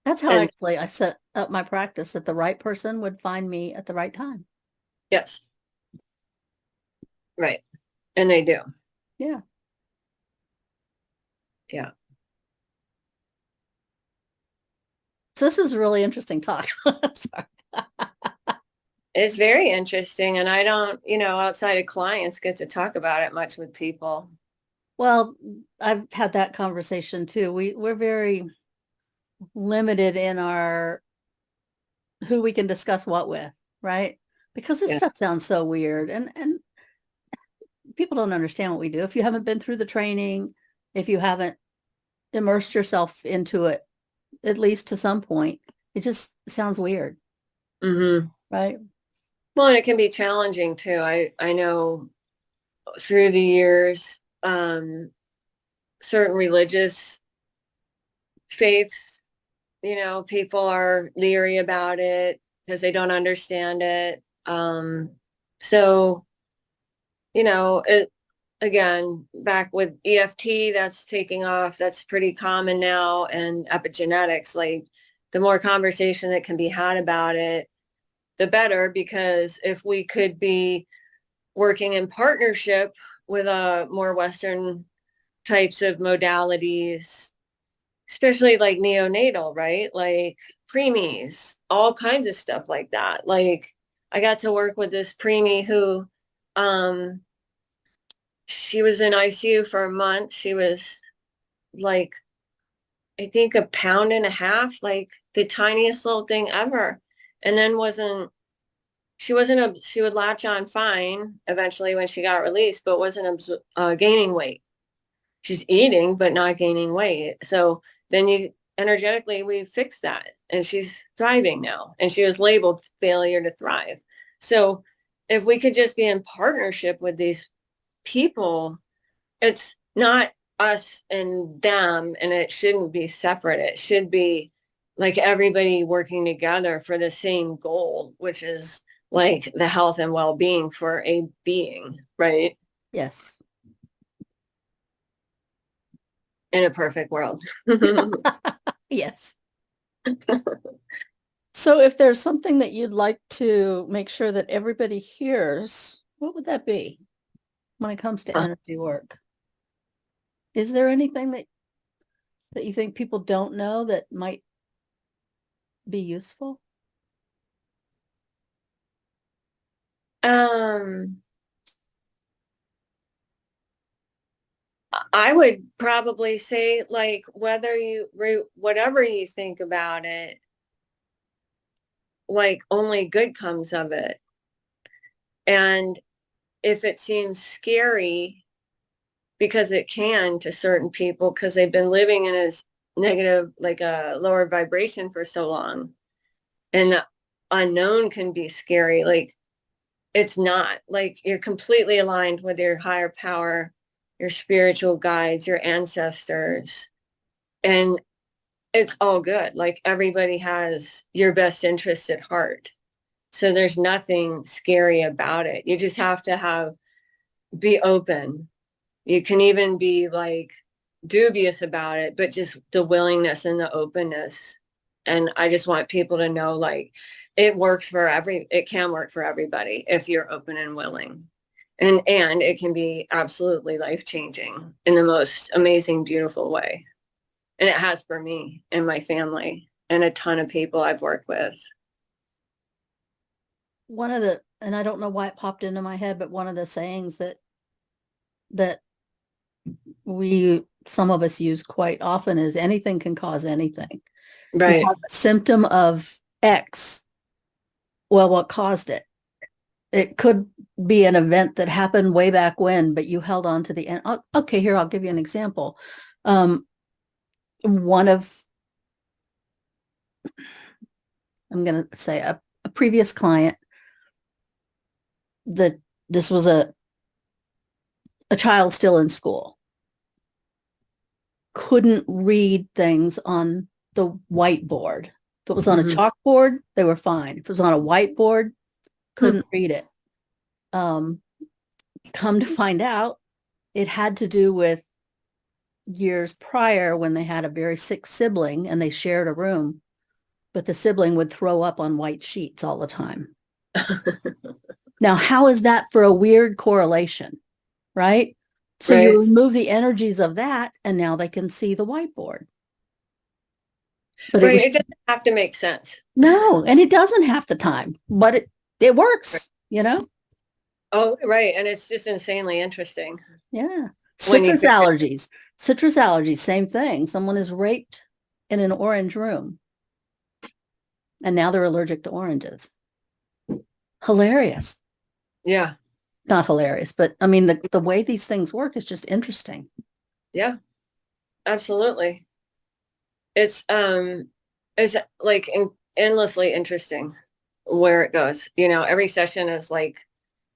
that's how And actually I set up my practice, that the right person would find me at the right time. yes, right. And they do. Yeah. Yeah. So this is a really interesting talk. Sorry. It's very interesting. And I don't, outside of clients, get to talk about it much with people. Well, I've had that conversation too. We're very limited in our who we can discuss what with, right? Because this Yeah. stuff sounds so weird, and people don't understand what we do. If you haven't been through the training, if you haven't immersed yourself into it, at least to some point, it just sounds weird, Mm-hmm. right? Well, and it can be challenging too. I know through the years, certain religious faiths, people are leery about it because they don't understand it. So, it, again, back with EFT, that's taking off. That's pretty common now. And epigenetics, like the more conversation that can be had about it, the better, because if we could be working in partnership with more Western types of modalities, especially like neonatal, right? Like preemies, all kinds of stuff like that. Like I got to work with this preemie who um, she was in ICU for a month. She was like, I think a pound and a half, like the tiniest little thing ever. And then she would latch on fine eventually when she got released, but wasn't gaining weight. She's eating, but not gaining weight. So then energetically, we fixed that, and she's thriving now, and she was labeled failure to thrive. So if we could just be in partnership with these people, it's not us and them, and it shouldn't be separate. It should be like everybody working together for the same goal, which is like the health and well-being for a being, right? Yes. In a perfect world. Yes. So if there's something that you'd like to make sure that everybody hears, what would that be when it comes to energy work? Is there anything that you think people don't know that might be useful? Um, I would probably say, like, whatever you think about it, like only good comes of it. And if it seems scary, because it can to certain people, because they've been living in a negative, like a lower vibration for so long. And unknown can be scary. Like, it's not. Like, you're completely aligned with your higher power, your spiritual guides, your ancestors, and it's all good. Like, everybody has your best interests at heart. So there's nothing scary about it. You just have to be open. You can even be like dubious about it, but just the willingness and the openness. And I just want people to know, like, it can work for everybody if you're open and willing. And it can be absolutely life-changing in the most amazing, beautiful way. And it has for me and my family and a ton of people I've worked with. And I don't know why it popped into my head, but one of the sayings that some of us use quite often is anything can cause anything. Right. You have a symptom of X. Well, what caused it? It could be an event that happened way back when, but you held on to the end. Okay, here, I'll give you an example. I'm going to say a previous client, that this was a child still in school, couldn't read things on the whiteboard. If it was on a chalkboard, they were fine. If it was on a whiteboard, couldn't read it. Come to find out, it had to do with years prior when they had a very sick sibling and they shared a room, but the sibling would throw up on white sheets all the time. Now, how is that for a weird correlation, right? So you remove the energies of that, and now they can see the whiteboard. But it doesn't have to make sense. No, and it doesn't half the time, but it works, you know? Oh, right. And it's just insanely interesting. Yeah. Citrus allergies, same thing. Someone is raped in an orange room, and now they're allergic to oranges. Hilarious. Yeah. Not hilarious, but I mean, the way these things work is just interesting. Yeah, absolutely. It's like endlessly interesting where it goes. You know, every session is like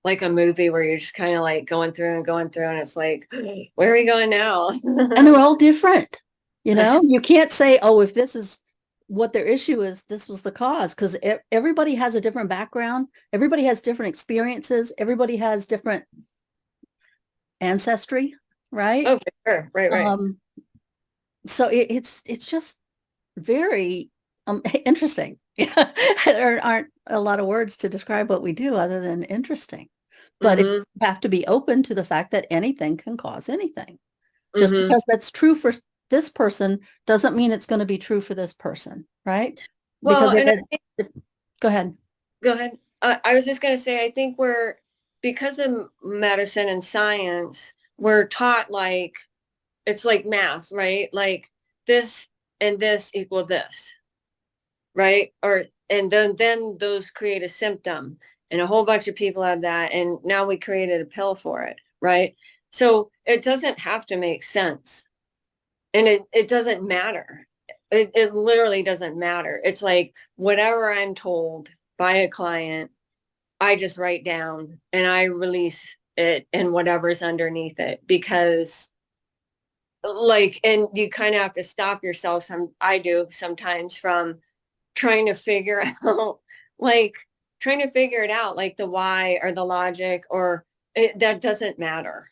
a movie where you're just kind of like going through, and it's like, where are we going now? And they're all different. You know, you can't say, oh, if this is what their issue is, this was the cause, because everybody has a different background. Everybody has different experiences. Everybody has different ancestry, right? Oh, for sure. Right. So it's just very interesting. There aren't a lot of words to describe what we do other than interesting. But you have to be open to the fact that anything can cause anything. Just because that's true for this person doesn't mean it's going to be true for this person, right? Well, go ahead. Go ahead. I was just going to say, I think because of medicine and science, we're taught like, it's like math, right? Like this and this equal this, right? And then those create a symptom, and a whole bunch of people have that. And now we created a pill for it, right? So it doesn't have to make sense. And it doesn't matter. It literally doesn't matter. It's like whatever I'm told by a client, I just write down and I release it and whatever's underneath it, because like, and you kind of have to stop yourself. I do sometimes, from trying to figure out, like the why or the logic, or that doesn't matter.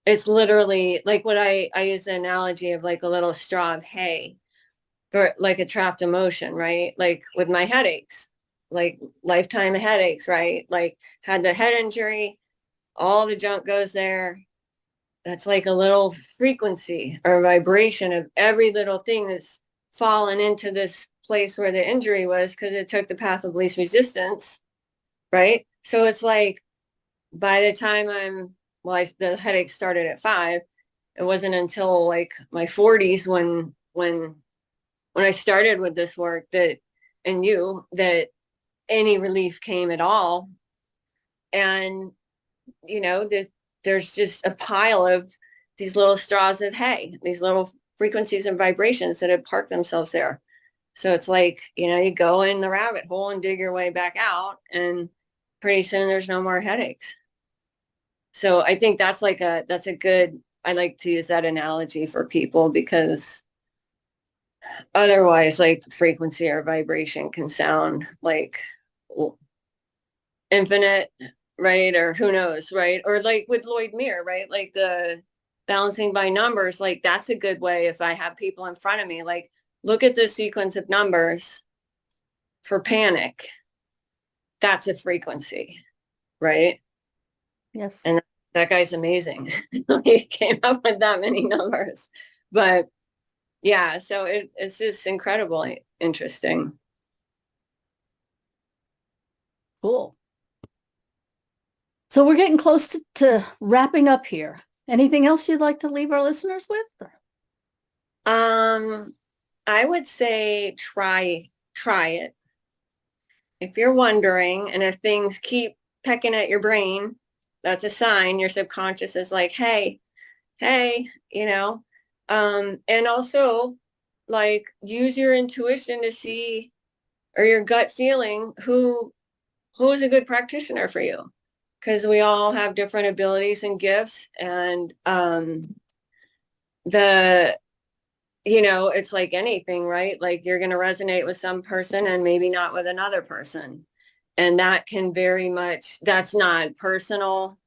It's literally like what I use the analogy of like a little straw of hay for like a trapped emotion, right? Like with my headaches, like lifetime headaches, right? Like had the head injury, all the junk goes there. That's like a little frequency or vibration of every little thing that's fallen into this place where the injury was, because it took the path of least resistance, right? So it's like by the time the headache started at 5. It wasn't until like my 40s when I started with this work that any relief came at all. And you know, there's just a pile of these little straws of hay, these little frequencies and vibrations that have parked themselves there. So it's like, you go in the rabbit hole and dig your way back out, and pretty soon there's no more headaches. So I think that's a good, I like to use that analogy for people, because otherwise, like, frequency or vibration can sound like infinite, right? Or who knows, right? Or like with Lloyd Meir, right? Like the balancing by numbers, like that's a good way. If I have people in front of me, like, look at the sequence of numbers for panic. That's a frequency, right? Yes. And that guy's amazing. He came up with that many numbers. But yeah, so it's just incredibly interesting. Cool. So we're getting close to wrapping up here. Anything else you'd like to leave our listeners with? I would say try it. If you're wondering, and if things keep pecking at your brain, that's a sign your subconscious is like, hey, and also, like, use your intuition to see, or your gut feeling, who's a good practitioner for you, because we all have different abilities and gifts, and it's like anything, right? Like, you're going to resonate with some person and maybe not with another person. And that can very much, that's not personal,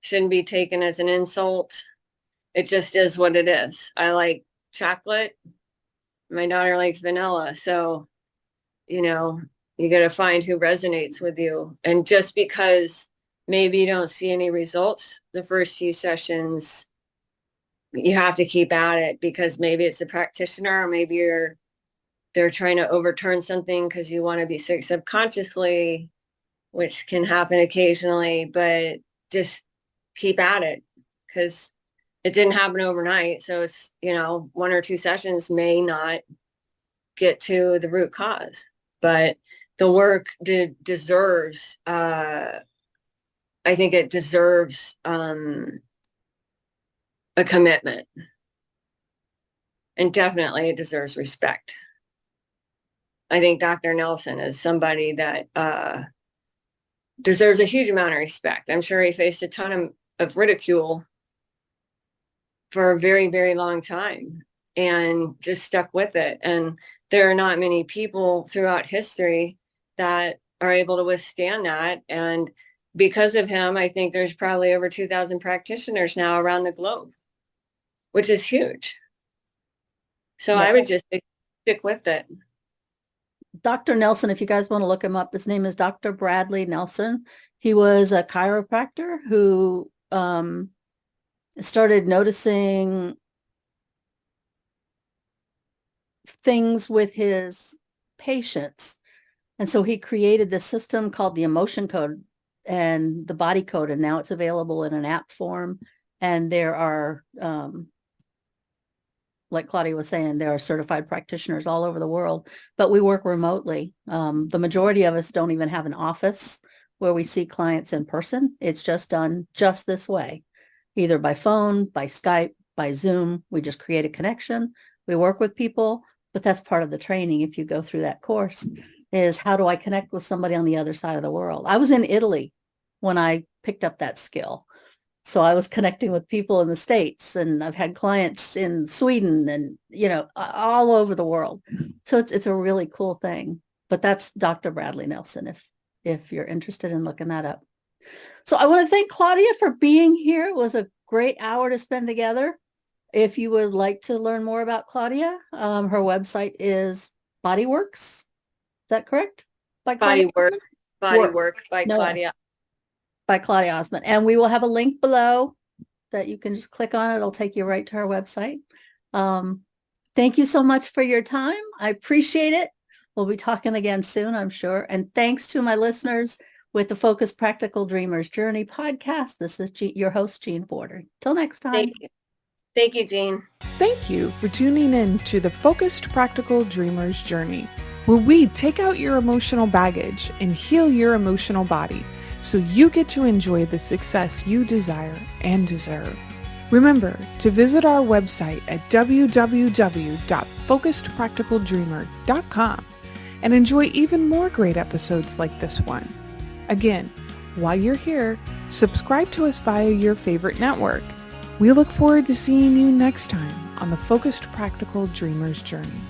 shouldn't be taken as an insult. It just is what it is. I like chocolate. My daughter likes vanilla. So, you got to find who resonates with you. And just because maybe you don't see any results the first few sessions, you have to keep at it, because maybe it's a practitioner, or maybe they're trying to overturn something because you want to be sick subconsciously, which can happen occasionally, but just keep at it, because it didn't happen overnight. So it's, 1 or 2 sessions may not get to the root cause, but the work deserves, I think it deserves a commitment, and definitely it deserves respect. I think Dr. Nelson is somebody that deserves a huge amount of respect. I'm sure he faced a ton of ridicule for a very, very long time and just stuck with it. And there are not many people throughout history that are able to withstand that. And because of him, I think there's probably over 2,000 practitioners now around the globe, which is huge. So I would just stick with it. Dr. Nelson, if you guys want to look him up, his name is Dr. Bradley Nelson. He was a chiropractor who started noticing things with his patients. And so he created this system called the emotion code and the body code. And now it's available in an app form. And there are, like Claudia was saying, there are certified practitioners all over the world, but we work remotely. The majority of us don't even have an office where we see clients in person. It's just done just this way, either by phone, by Skype, by Zoom. We just create a connection. We work with people, but that's part of the training. If you go through that course, is how do I connect with somebody on the other side of the world? I was in Italy when I picked up that skill. So I was connecting with people in the States, and I've had clients in Sweden and, all over the world. So it's a really cool thing. But that's Dr. Bradley Nelson, if you're interested in looking that up. So I want to thank Claudia for being here. It was a great hour to spend together. If you would like to learn more about Claudia, her website is Bodyworks. Is that correct? Bodywork by Claudia. By Claudia Osman. And we will have a link below that you can just click on. It'll take you right to our website. Thank you so much for your time. I appreciate it. We'll be talking again soon, I'm sure. And thanks to my listeners with the Focused Practical Dreamers Journey podcast. This is your host, Jean Porter. Till next time. Thank you. Thank you, Jean. Thank you for tuning in to the Focused Practical Dreamers Journey, where we take out your emotional baggage and heal your emotional body so you get to enjoy the success you desire and deserve. Remember to visit our website at www.focusedpracticaldreamer.com and enjoy even more great episodes like this one. Again, while you're here, subscribe to us via your favorite network. We look forward to seeing you next time on the Focused Practical Dreamer's Journey.